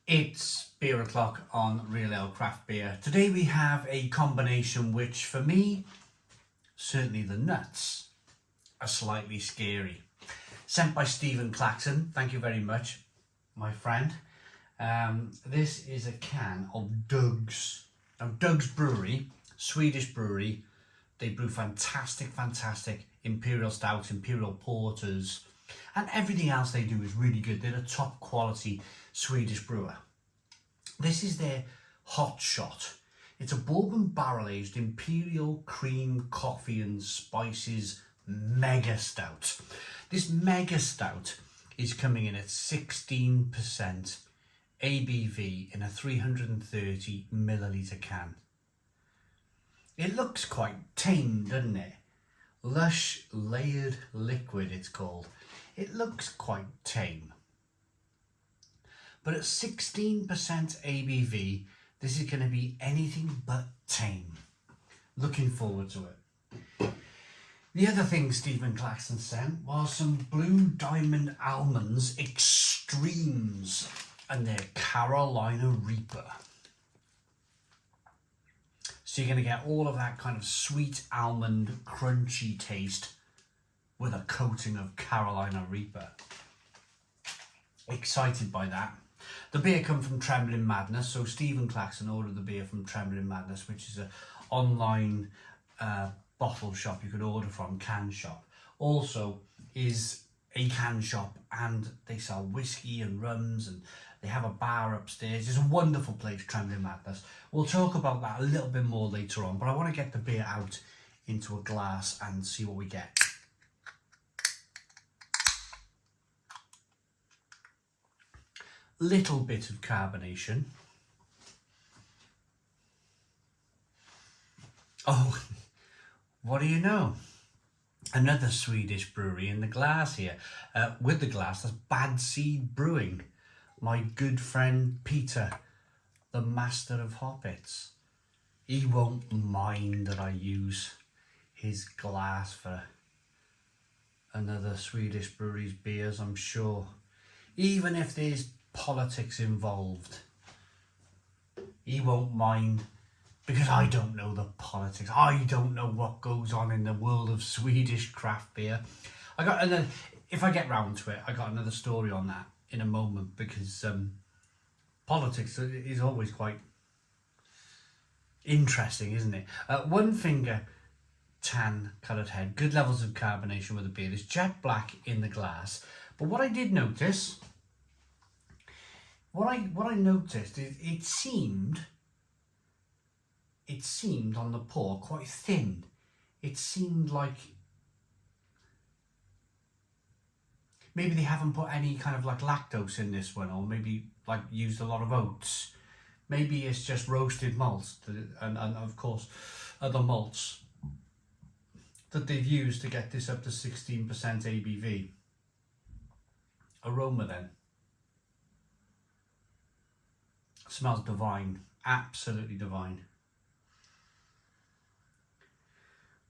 It's beer o'clock on Real Ale Craft Beer. Today we have a combination which, for me, certainly the nuts, are slightly scary. Sent by Stephen Claxon. Thank you very much, my friend. This is a can of Doug's. Now, Doug's Brewery, Swedish brewery. They brew fantastic Imperial Stouts, Imperial Porters, and everything else they do is really good. They're a top quality Swedish brewer. This is their hot shot. It's a bourbon barrel aged Imperial cream, coffee and spices mega stout. This mega stout is coming in at 16% ABV in a 330 milliliter can. It looks quite tame, doesn't it? Lush layered liquid, it's called. It looks quite tame. But at 16% ABV, this is going to be anything but tame. Looking forward to it. The other thing Stephen Claxton sent was some Blue Diamond Almonds Extremes and their Carolina Reaper. So you're going to get all of that kind of sweet almond crunchy taste with a coating of Carolina Reaper. Excited by that. The beer comes from Trembling Madness, so Stephen Claxton ordered the beer from Trembling Madness, which is an online bottle shop you could order from, can shop. Also is a can shop, and they sell whiskey and rums, and they have a bar upstairs. It's a wonderful place, Trembling Madness. We'll talk about that a little bit more later on, but I want to get the beer out into a glass and see what we get. Little bit of carbonation. Oh, what do you know? Another Swedish brewery in the glass here. With the glass, that's Bad Seed Brewing. My good friend Peter, the master of hobbits. He won't mind that I use his glass for another Swedish brewery's beers, I'm sure. Even if there's politics involved, he won't mind, because I don't know the politics. I don't know what goes on in the world of Swedish craft beer. If I get round to it, I got another story on that in a moment, because politics is always quite interesting, isn't it? One finger tan coloured head, good levels of carbonation with the beer. There's jet black in the glass, but what I did notice, what I noticed is it seemed on the pour quite thin. It seemed like maybe they haven't put any kind of like lactose in this one, or maybe like used a lot of oats. Maybe it's just roasted malts and of course other malts that they've used to get this up to 16% ABV. Aroma then. Smells divine, absolutely divine.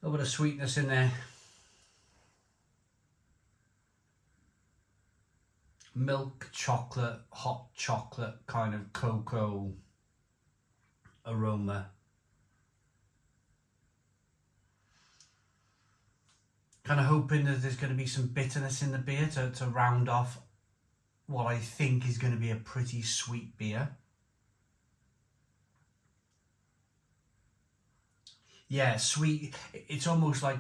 A little bit of sweetness in there. Milk, chocolate, hot chocolate, kind of cocoa aroma. Kind of hoping that there's going to be some bitterness in the beer to round off what I think is going to be a pretty sweet beer. Yeah, sweet. It's almost like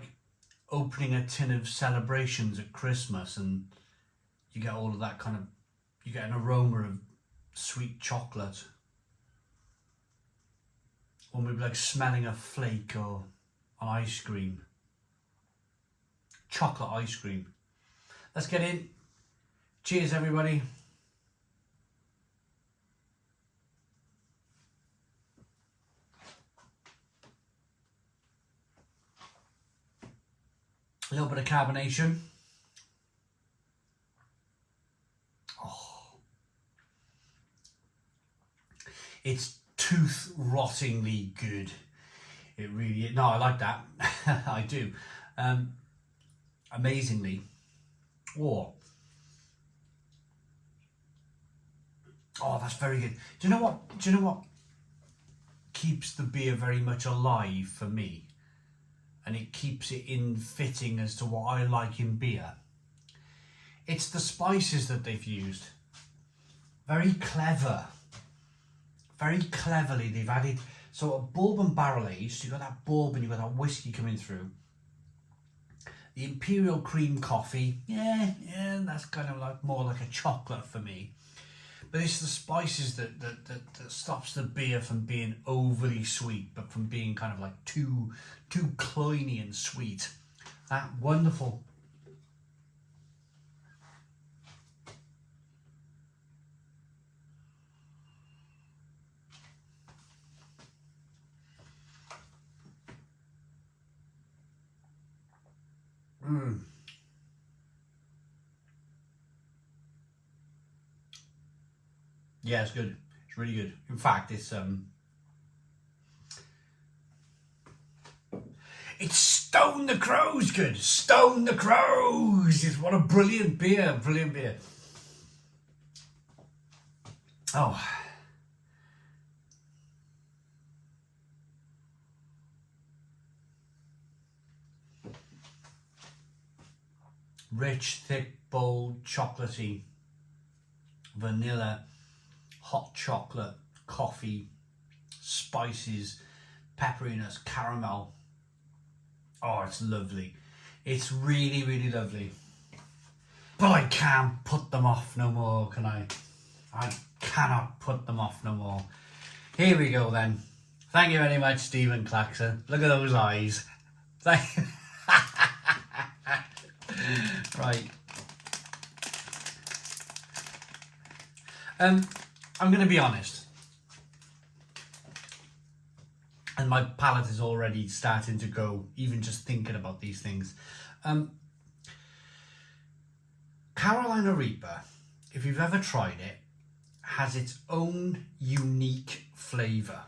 opening a tin of Celebrations at Christmas, and you get all of that kind of, you get an aroma of sweet chocolate. Or maybe like smelling a flake or an ice cream. Chocolate ice cream. Let's get in. Cheers, everybody. A little bit of carbonation. Oh. It's tooth-rottingly good. It really is. No, I like that. I do. Amazingly. Or Oh, that's very good. Do you know what? Do you know what keeps the beer very much alive for me? And it keeps it in fitting as to what I like in beer. It's the spices that they've used. Very clever. Very cleverly they've added sort of bourbon barrel aged. You've got that bourbon, you've got that whiskey coming through. The Imperial cream coffee, yeah, that's kind of like more like a chocolate for me. But it's the spices that stops the beer from being overly sweet, but from being kind of like too cloying and sweet. That wonderful. Yeah, it's good. It's really good. In fact, it's Stone the Crow's good. Stone the Crows. It's what a brilliant beer. Brilliant beer. Oh. Rich, thick, bold, chocolatey, vanilla, hot chocolate, coffee, spices, pepperiness, caramel. Oh, it's lovely. It's really, really lovely. But I can't put them off no more, can I? I cannot put them off no more. Here we go then. Thank you very much, Stephen Claxon. Look at those eyes. Thank you. Right. I'm going to be honest. And my palate is already starting to go, even just thinking about these things. Carolina Reaper, if you've ever tried it, has its own unique flavour.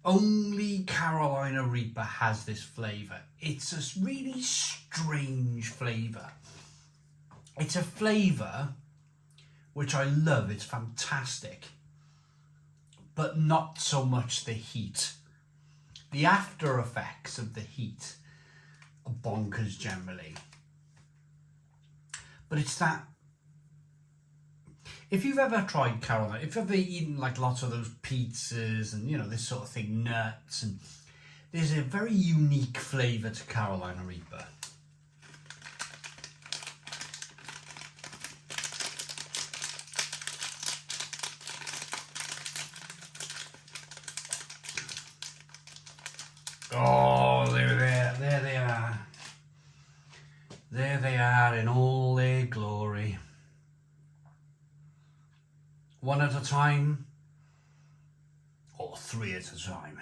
Only Carolina Reaper has this flavour. It's a really strange flavour. It's a flavour which I love, it's fantastic, but not so much the heat. The after effects of the heat are bonkers generally. But it's that, if you've ever tried Carolina, if you've ever eaten like lots of those pizzas and, you know, this sort of thing, nuts, and there's a very unique flavour to Carolina Reaper. Oh, there they are. There they are in all their glory. One at a time, or three at a time.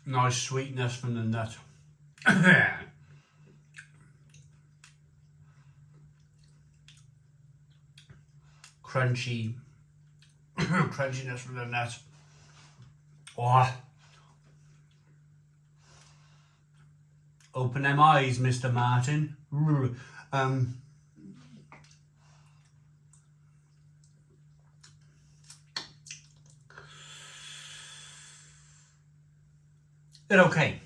Nice sweetness from the nut. Crunchy, crunchiness from the nut. Oh. Open them eyes, Mr. Martin. They're okay.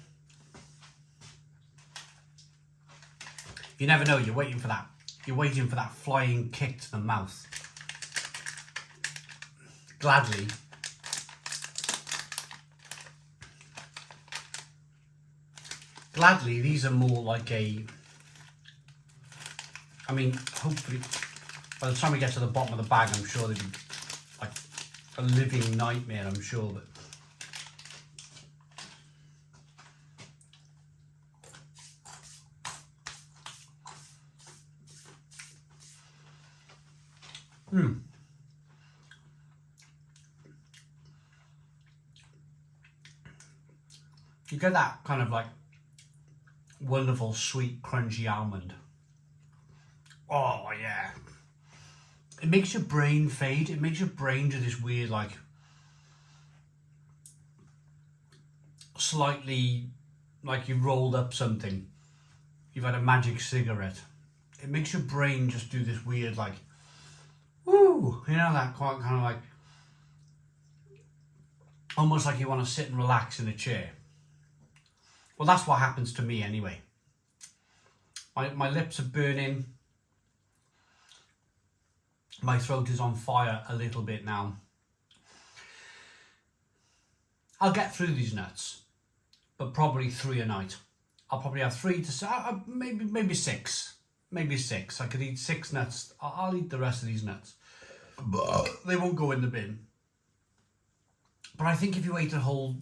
You never know, you're waiting for that. You're waiting for that flying kick to the mouth. Gladly. Gladly, these are more like a, I mean, hopefully, by the time we get to the bottom of the bag, I'm sure they'll be like a living nightmare, I'm sure, but you get that kind of like wonderful, sweet, crunchy almond. Oh yeah. It makes your brain fade. It makes your brain do this weird, like, slightly like you've rolled up something. You've had a magic cigarette. It makes your brain just do this weird, like, woo, you know, that quite kind of like, almost like you want to sit and relax in a chair. Well, that's what happens to me anyway. My lips are burning. My throat is on fire a little bit now. I'll get through these nuts, but probably 3 a night. I'll probably have 3 to maybe 6. Maybe 6. I could eat 6 nuts. I'll eat the rest of these nuts. They won't go in the bin. But I think if you ate a whole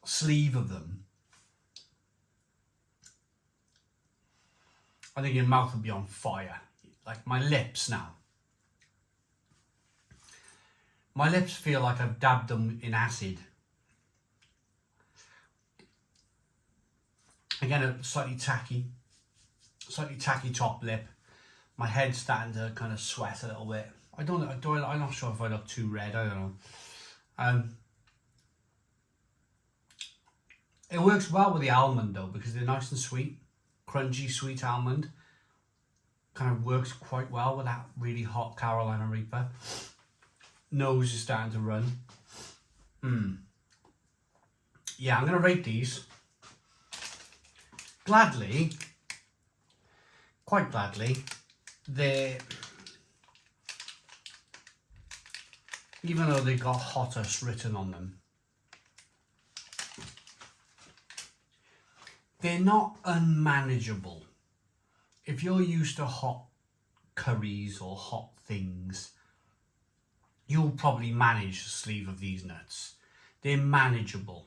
sleeve of them, I think your mouth would be on fire. Like my lips now. My lips feel like I've dabbed them in acid. Again, a slightly tacky top lip. My head's starting to kind of sweat a little bit. I'm not sure if I look too red. I don't know. It works well with the almond though, because they're nice and sweet, crunchy, sweet almond. Kind of works quite well with that really hot Carolina Reaper. Nose is starting to run. Yeah, I'm gonna rate these. Gladly, quite gladly, even though they got hottest written on them, they're not unmanageable. If you're used to hot curries or hot things, you'll probably manage a sleeve of these nuts. They're manageable.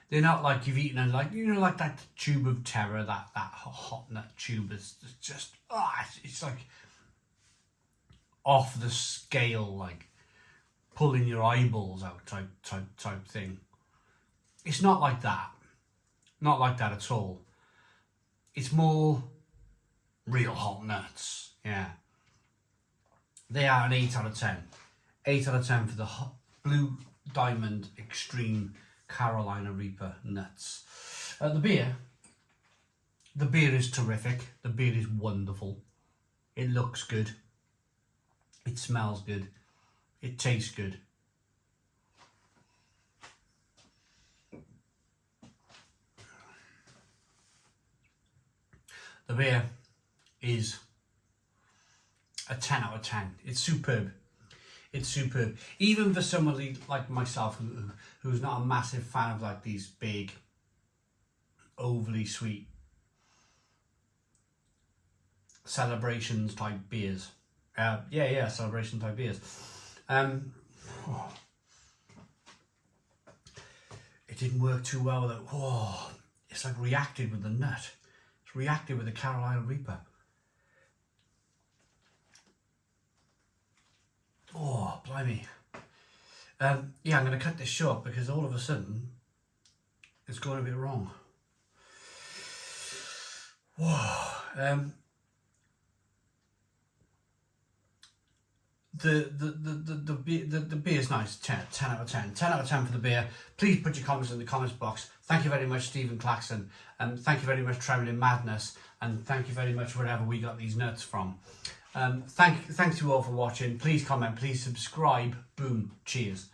They're not like you've eaten, like, you know, like that tube of terror, that hot nut tube. It's just, it's like off the scale, like pulling your eyeballs out type thing. It's not like that. Not like that at all. It's more real hot nuts. Yeah. They are an 8 out of 10. 8 out of 10 for the hot Blue Diamond Extreme Carolina Reaper nuts. The beer is terrific. The beer is wonderful. It looks good. It smells good. It tastes good. The beer is a 10 out of 10. It's superb. It's superb. Even for somebody like myself who's not a massive fan of like these big, overly sweet celebrations type beers. Celebration type beers. It didn't work too well with it. It's like reacted with the nut. It's reacted with the Carolina Reaper. Oh, blimey. I'm going to cut this short because all of a sudden it's going a bit wrong. Whoa. The beer is nice. 10 out of 10. 10 out of 10 for the beer. Please put your comments in the comments box. Thank you very much, Stephen Claxon. And thank you very much, Travelling Madness. And thank you very much, wherever we got these nuts from. Thanks you all for watching. Please comment, please subscribe. Boom. Cheers.